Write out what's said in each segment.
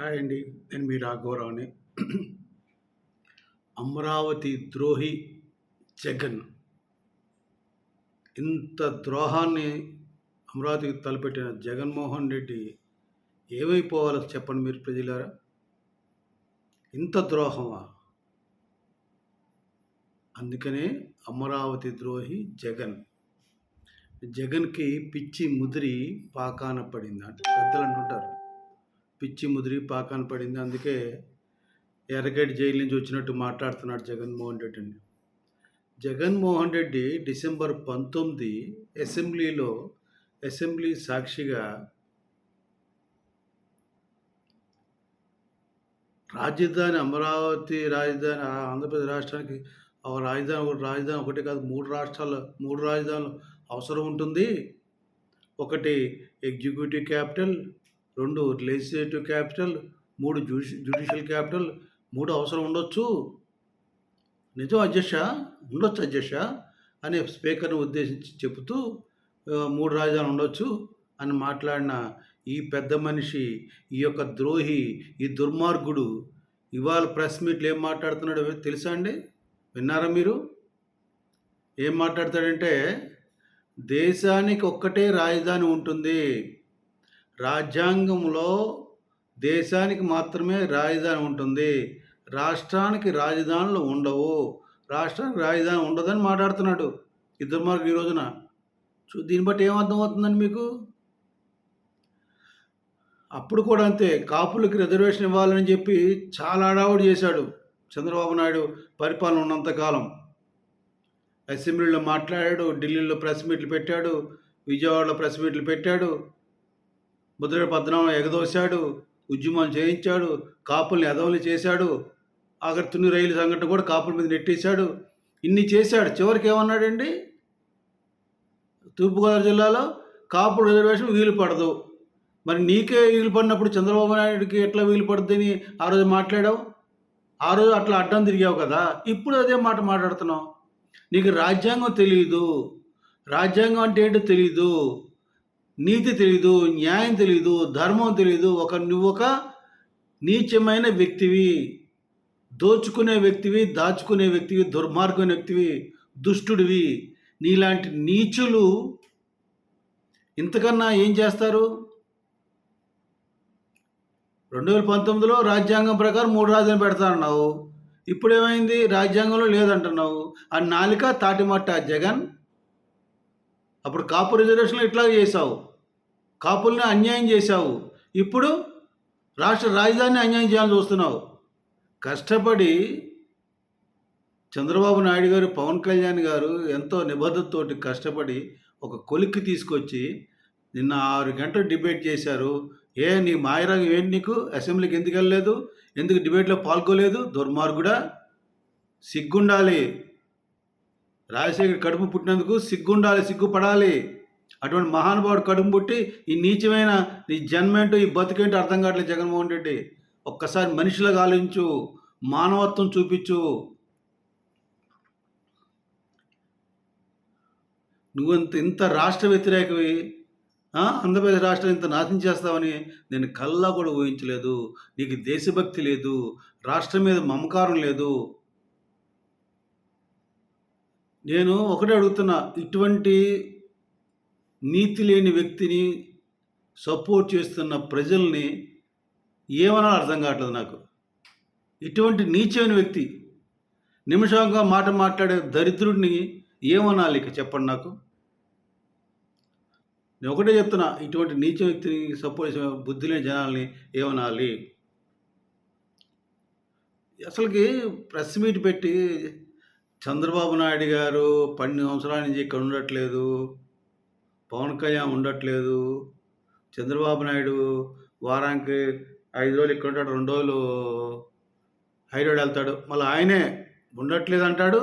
Hi అండి. నేను మీ రాఘవరావుని. అమరావతి ద్రోహి జగన్. ఇంత ద్రోహాన్ని అమరావతికి తలపెట్టిన జగన్మోహన్ రెడ్డి ఏమైపోవాలో చెప్పండి మీరు ప్రజలారా? ఇంత ద్రోహమా? అందుకనే అమరావతి ద్రోహి జగన్. జగన్‌కి పిచ్చి ముదిరి పాకాన పడిందంట. పెద్దలు అంటుంటారు. పిచ్చి ముదిరి పాకాన పడింది. అందుకే ఎర్రగడ్డ జైలు నుంచి వచ్చినట్టు మాట్లాడుతున్నాడు జగన్మోహన్ రెడ్డి అండి. జగన్మోహన్ రెడ్డి డిసెంబర్ 19 అసెంబ్లీ సాక్షిగా రాజధాని ఆంధ్రప్రదేశ్ రాష్ట్రానికి రాజధాని ఒకటే కాదు, మూడు రాజధానులు అవసరం ఉంటుంది. ఒకటి executive capital, 2 legislative capital, 3 judicial capital, 3 అవసరం ఉండొచ్చు. నిజం అధ్యక్ష, ఉండొచ్చు అధ్యక్ష అని స్పీకర్ని ఉద్దేశించి చెబుతూ 3 రాజధానులు ఉండొచ్చు అని మాట్లాడిన ఈ పెద్ద మనిషి, ఈ యొక్క ద్రోహి, ఈ దుర్మార్గుడు ఇవాళ ప్రెస్ మీట్లు ఏం మాట్లాడుతున్నాడో తెలుసా అండి? విన్నారా మీరు? ఏం మాట్లాడతాడంటే, దేశానికి ఒక్కటే రాజధాని ఉంటుంది, రాజ్యాంగంలో దేశానికి మాత్రమే రాజధాని ఉంటుంది, రాష్ట్రానికి రాజధానులు ఉండవు, రాష్ట్రానికి రాజధాని ఉండదని మాట్లాడుతున్నాడు ఈ దుర్మార్గుడు ఈ రోజున. దీన్ని బట్టి ఏమర్థం అవుతుందండి మీకు? అప్పుడు కూడా అంతే, కాపులకి రిజర్వేషన్ ఇవ్వాలని చెప్పి చాలా హడావుడి చేశాడు చంద్రబాబు నాయుడు పరిపాలన ఉన్నంతకాలం. అసెంబ్లీలో మాట్లాడాడు, ఢిల్లీలో ప్రెస్ మీట్లు పెట్టాడు, విజయవాడలో ప్రెస్ మీట్లు పెట్టాడు, ముద్ర పద్మనాభం ఎగదోశాడు, ఉద్యమాలు చేయించాడు, కాపుల్ని ఎదవలు చేశాడు, ఆఖరి తుని రైలు సంఘటన కూడా కాపుల మీద నెట్టేశాడు. ఇన్ని చేశాడు. చివరికి ఏమన్నాడండి? తూర్పుగోదావరి జిల్లాలో కాపుల రిజర్వేషన్ వీలు పడదు. మరి నీకే వీలు పడినప్పుడు చంద్రబాబు నాయుడికి ఎట్లా వీలు పడుతుందని ఆ రోజు మాట్లాడావు? ఆ రోజు అట్లా అడ్డం తిరిగావు కదా, ఇప్పుడు అదే మాట మాట్లాడుతున్నావు. నీకు రాజ్యాంగం తెలియదు, రాజ్యాంగం అంటే ఏంటో తెలీదు, నీతి తెలీదు, న్యాయం తెలీదు, ధర్మం తెలీదు. నువ్వు ఒక నీచమైన వ్యక్తివి, దోచుకునే వ్యక్తివి, దాచుకునే వ్యక్తివి, దుర్మార్గమైన వ్యక్తివి, దుష్టుడివి. నీలాంటి నీచులు ఇంతకన్నా ఏం చేస్తారు? 2019లో రాజ్యాంగం ప్రకారం 3 రాజధానులు పెడతానన్నావు. ఇప్పుడు ఏమైంది? రాజ్యాంగంలో లేదంటున్నావు. ఆ నాలిక తాటిమట్ట జగన్. అప్పుడు కాపు రిజర్వేషన్లు ఇట్లా చేశావు, కాపుల్ని అన్యాయం చేశావు. ఇప్పుడు రాష్ట్ర రాజధానిని అన్యాయం చేయాలని చూస్తున్నావు. కష్టపడి చంద్రబాబు నాయుడు గారు, పవన్ కళ్యాణ్ గారు ఎంతో నిబద్ధతతోటి కష్టపడి ఒక కొలిక్కి తీసుకొచ్చి నిన్న 6 గంటలు డిబేట్ చేశారు. నీ మాయరాగం ఏంటి నీకు? అసెంబ్లీకి ఎందుకు వెళ్ళలేదు? ఎందుకు డిబేట్లో పాల్గొలేదు? దుర్మార్గుడా, సిగ్గుండాలి. రాజశేఖర్ కడుపు పుట్టినందుకు సిగ్గుండాలి, సిగ్గుపడాలి. అటువంటి మహానుభావుడు కడుపు పుట్టి ఈ నీచమైన నీ జన్మేంటో, ఈ బతుకేంటో అర్థం కావట్లేదు జగన్మోహన్ రెడ్డి. ఒక్కసారి మనిషిలాగా ఆలోచించు, మానవత్వం చూపించు. నువ్వు ఇంత రాష్ట్ర వ్యతిరేకవి, ఆంధ్రప్రదేశ్ రాష్ట్రం ఇంత నాశనం చేస్తావని నేను కల్లా కూడా ఊహించలేదు. నీకు దేశభక్తి లేదు, రాష్ట్రం మీద మమకారం లేదు. నేను ఒకటే అడుగుతున్నా, ఇటువంటి నీతి లేని వ్యక్తిని సపోర్ట్ చేస్తున్న ప్రజల్ని ఏమన్నా అర్థం కావట్లేదు నాకు. ఇటువంటి నీచమైన వ్యక్తి, నిమిషంగా మాట మాట్లాడే దరిద్రుడిని ఏమనాలి ఇక చెప్పండి నాకు. నేను ఒకటే చెప్తున్నా, ఇటువంటి నీచ వ్యక్తిని సపోర్ట్ చేసిన బుద్ధి లేని జనాల్ని ఏమనాలి? అసలుకి ప్రెస్ మీట్ పెట్టి చంద్రబాబు నాయుడు గారు 12 సంవత్సరాల నుంచి ఇక్కడ ఉండట్లేదు, పవన్ కళ్యాణ్ ఉండట్లేదు, చంద్రబాబు నాయుడు వారానికి 5 రోజులు ఇక్కడ ఉంటాడు, 2 రోజులు హైదరాబాద్ వెళ్తాడు, మళ్ళీ ఆయనే ఉండట్లేదు అంటాడు.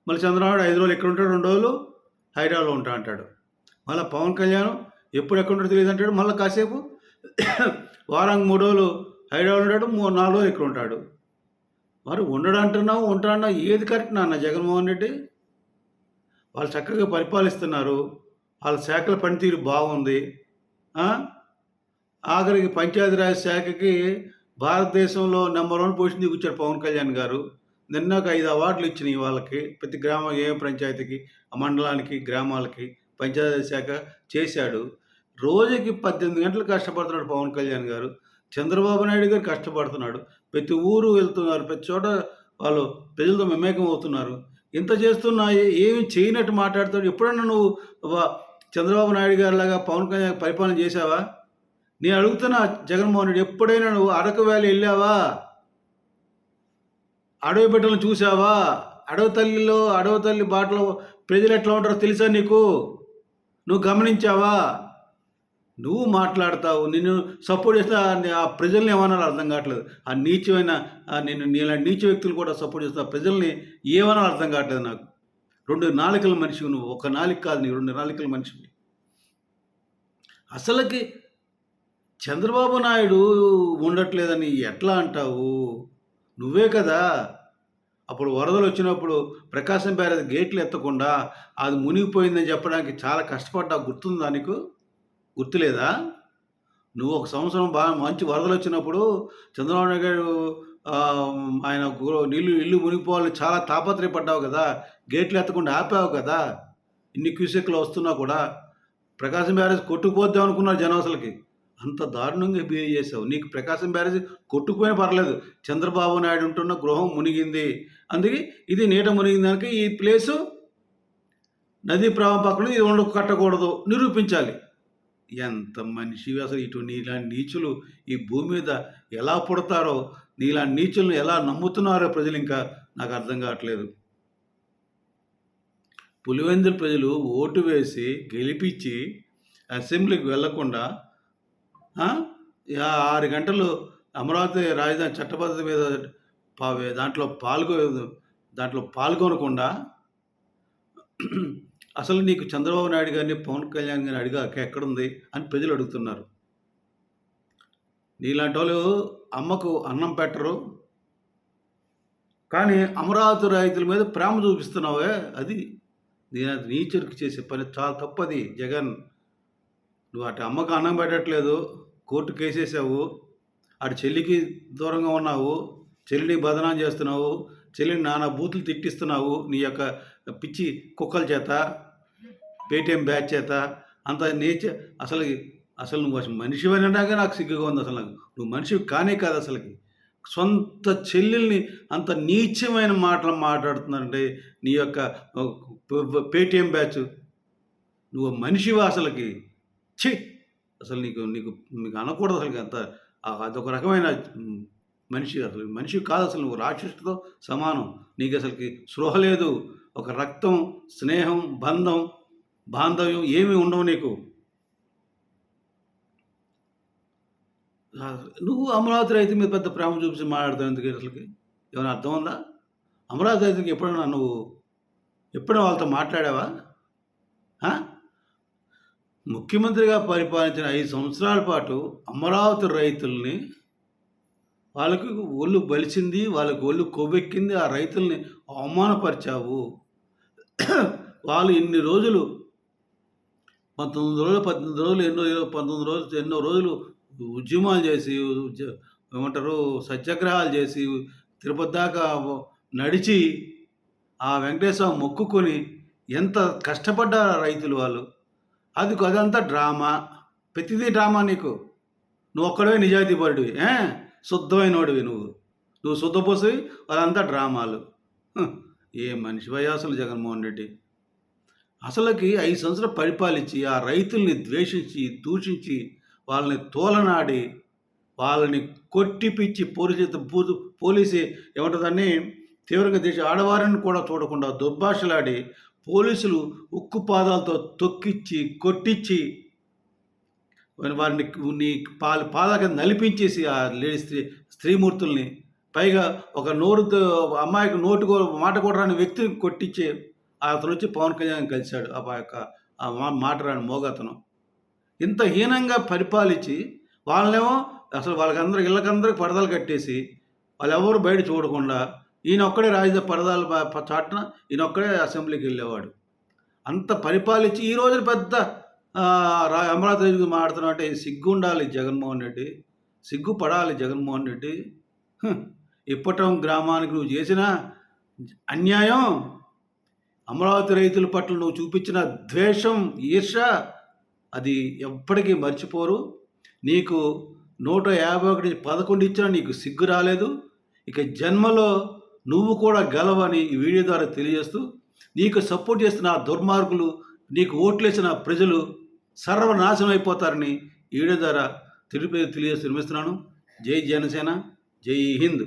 మళ్ళీ చంద్రబాబు 5 రోజులు ఇక్కడ ఉంటాడు, 2 రోజులు హైదరాబాద్లో ఉంటా అంటాడు. మళ్ళీ పవన్ కళ్యాణ్ ఎప్పుడు ఎక్కడ ఉంటాడో తెలియదు అంటాడు. మళ్ళీ కాసేపు వారానికి 3 రోజులు హైదరాబాద్ ఉంటాడు, 4 రోజులు ఇక్కడ ఉంటాడు. మరి ఉండడంటున్నావు, ఉంటాడన్నావు, ఏది కరెక్ట్ నాన్న జగన్మోహన్ రెడ్డి? వాళ్ళు చక్కగా పరిపాలిస్తున్నారు, వాళ్ళ శాఖల పనితీరు బాగుంది. ఆఖరికి పంచాయతీరాజ్ శాఖకి భారతదేశంలో నంబర్ 1 పొజిషన్ దిగొచ్చాడు పవన్ కళ్యాణ్ గారు. నిన్న ఒక 5 అవార్డులు ఇచ్చినియి వాళ్ళకి. ప్రతి గ్రామం ఏ పంచాయతీకి, మండలానికి, గ్రామాలకి పంచాయతీ శాఖ చేశాడు. రోజుకి 18 గంటలు కష్టపడుతున్నాడు పవన్ కళ్యాణ్ గారు. చంద్రబాబు నాయుడు గారు కష్టపడుతున్నాడు. ప్రతి ఊరు వెళ్తున్నారు. ప్రతి చోట వాళ్ళు ప్రజలతో మమేకం అవుతున్నారు. ఇంత చేస్తున్నా ఏమి చేయనట్టు మాట్లాడుతాడు. ఎప్పుడన్నా నువ్వు వ చంద్రబాబు నాయుడు గారిలాగా పవన్ కళ్యాణ్ పరిపాలన చేశావా? నేను అడుగుతున్నా జగన్మోహన్ రెడ్డి, ఎప్పుడైనా నువ్వు అరకు వ్యాలీ ఎళ్ళావా? అడవి బిడ్డలను చూసావా? అడవి తల్లి బాటలో ప్రజలు ఎట్లా ఉంటారో తెలుసా నీకు? నువ్వు గమనించావా? నువ్వు మాట్లాడతావు. నిన్ను సపోర్ట్ చేస్తే ఆ ప్రజల్ని ఏమనాలో అర్థం కావట్లేదు. ఆ నీచమైన నీలాంటి నీచ వ్యక్తులు కూడా సపోర్ట్ చేస్తున్న ప్రజల్ని ఏమనాలో అర్థం కావట్లేదు నాకు. 2 నాలుకల మనిషివి నువ్వు. ఒక నాలుక కాదు, నీవు 2 నాలుకల మనిషివి. అసలకి చంద్రబాబు నాయుడు ఉండట్లేదని ఎట్లా అంటావు? నువ్వే కదా! అప్పుడు వరదలొచ్చినప్పుడు ప్రకాశం బ్యారేజ్ గేట్లు ఎత్తకుండా అది మునిగిపోయిందని చెప్పడానికి చాలా కష్టపడ్డావు. గుర్తుందా నీకు? గుర్తులేదా? నువ్వు ఒక సంవత్సరం మంచి వరదలొచ్చినప్పుడు చంద్రబాబు నాయుడు గారు ఆయన ఇల్లు మునిగిపోవాలని చాలా తాపత్రయపడ్డావు కదా! గేట్లు ఎత్తకుండా ఆపావు కదా! ఇన్ని క్యూసెక్‌లు వస్తున్నా కూడా. ప్రకాశం బ్యారేజ్ కొట్టుకుపోద్దాం అనుకున్నారు జనం అసలకి. అంత దారుణంగా బిహేవ్ చేసావు. నీకు ప్రకాశం బ్యారేజ్ కొట్టుకుపోయినా పర్లేదు. చంద్రబాబు నాయుడు ఉంటున్న గృహం మునిగింది. అందుకే ఇది నీట మునిగింది కనుక ఈ ప్లేసు నదీ ప్రవాహం పక్కన ఇది కట్టకూడదు నిరూపించాలి. ఎంత మనిషివి అసలు! నీలాంటి నీచులు ఈ భూమి మీద ఎలా పుడతారో, నీలాంటి నీచులను ఎలా నమ్ముతున్నారో ప్రజలు ఇంకా నాకు అర్థం కావట్లేదు. పులివెందుల ప్రజలు ఓటు వేసి గెలిపించి అసెంబ్లీకి వెళ్లకుండా 6 గంటలు అమరావతి రాజధాని చట్టబద్ధత మీద దాంట్లో పాల్గొనకుండా అసలు నీకు చంద్రబాబు నాయుడు గారిని, పవన్ కళ్యాణ్ గారిని అడిగాక ఎక్కడుంది అని ప్రజలు అడుగుతున్నారు. నీలాంటి వాళ్ళు అమ్మకు అన్నం పెట్టరు, కానీ అమరావతి రైతుల మీద ప్రేమ చూపిస్తున్నావే, అది నీచరికి చేసే పని. చాలా తప్పది జగన్. నువ్వు అటు అమ్మకు అన్నం పెట్టట్లేదు, కోర్టు కేసేసావు, అటు చెల్లికి దూరంగా ఉన్నావు, చెల్లిని బదనాం చేస్తున్నావు, చెల్లిని నానా బూతులు తిట్టిస్తున్నావు నీ యొక్క పిచ్చి కుక్కల చేత, పేటీఎం బ్యాచ్ చేత. అంత అసలు నువ్వు మనిషివైనాక నాకు సిగ్గుగా ఉంది. అసలు నువ్వు మనిషివి కానే కాదు. అసలుకి సొంత చెల్లెల్ని అంత నీచమైన మాటలు మాట్లాడుతున్నారంటే నీ యొక్క పేటీఎం బ్యాచ్. నువ్వు మనిషివా అసలుకి? ఛీ! అసలు నీకు నీకు నీకు అనకూడదు అసలుకి. అంత అదొక రకమైన మనిషి. అసలు మనిషి కాదు, అసలు నువ్వు రాక్షసుడితో సమానం. నీకు అసలుకి స్పృహ లేదు. ఒక రక్తం, స్నేహం, బాంధవ్యం ఏమీ ఉండవు నీకు. నువ్వు అమరావతి రైతు మీద పెద్ద ప్రేమ చూపించి మాట్లాడతావు ఎందుకు? అసలుకి ఏమైనా అర్థం ఉందా? అమరావతి రైతుకి ఎప్పుడైనా వాళ్ళతో మాట్లాడావా? ముఖ్యమంత్రిగా పరిపాలించిన 5 సంవత్సరాల పాటు అమరావతి రైతుల్ని, వాళ్ళకి ఒళ్ళు బలిసింది, వాళ్ళకి ఒళ్ళు కొవ్వెక్కింది. ఆ రైతుల్ని అవమానపరిచావు. వాళ్ళు ఇన్ని రోజులు 19 రోజులు, 18 రోజులు, 19 రోజులు, ఎన్నో రోజులు ఉద్యమాలు చేసి, ఏమంటారు, సత్యాగ్రహాలు చేసి, తిరుపతి దాకా నడిచి ఆ వెంకటేశ్వర మొక్కుకొని ఎంత కష్టపడ్డారు రైతులు వాళ్ళు. అదంతా డ్రామా. ప్రతిదీ డ్రామా నీకు. నువ్వు ఒక్కడే నిజాయితీ పరుడివి, శుద్ధమైనోడివి నువ్వు శుద్ధపోసివి. అదంతా డ్రామాలు. ఏ మనిషి అసలు జగన్మోహన్ రెడ్డి. అసలుకి 5 సంవత్సరాలు పరిపాలించి ఆ రైతుల్ని ద్వేషించి, దూషించి, వాళ్ళని తోలనాడి, వాళ్ళని కొట్టిపిచ్చి పోలీసు ఏమంటుందని తీవ్రంగా ఆడవారిని కూడా చూడకుండా దుర్భాషలాడి, పోలీసులు ఉక్కు పాదాలతో తొక్కిచ్చి, కొట్టించి, వారిని నీ పాదాక నలిపించేసి ఆ స్త్రీమూర్తుల్ని, పైగా ఒక అమ్మాయికి మాట కూడా రాని వ్యక్తిని కొట్టించి అతను వచ్చి పవన్ కళ్యాణ్ కలిశాడు. ఆ మాట రాని మోగతను. ఇంత హీనంగా పరిపాలించి వాళ్ళనేమో అసలు ఇళ్ళకందరికి పరదాలు కట్టేసి వాళ్ళెవరు బయట చూడకుండా ఈయన ఒక్కడే పరదాలు చాటున ఈయన ఒక్కడే అసెంబ్లీకి వెళ్ళేవాడు. అంత పరిపాలించి ఈ రోజున పెద్ద అమరావతి మాట్లాడుతున్నావు అంటే సిగ్గు ఉండాలి జగన్మోహన్ రెడ్డి. సిగ్గుపడాలి జగన్మోహన్ రెడ్డి. హ్, ఇప్పటం గ్రామానికి నువ్వు చేసిన అన్యాయం, అమరావతి రైతుల పట్ల నువ్వు చూపించిన ద్వేషం, ఈర్ష్య అది ఎప్పటికీ మర్చిపోరు. నీకు 151 11 ఇచ్చినా నీకు సిగ్గు రాలేదు. ఇక జన్మలో నువ్వు కూడా గెలవని ఈ వీడియో ద్వారా తెలియజేస్తూ, నీకు సపోర్ట్ చేస్తున్న ఆ దుర్మార్గులు, నీకు ఓట్లేసిన ప్రజలు సర్వనాశనం అయిపోతారని ఈ వీడియో ద్వారా తెలియజేస్తూ నిర్మిస్తున్నాను. జై జనసేన, జై హింద్.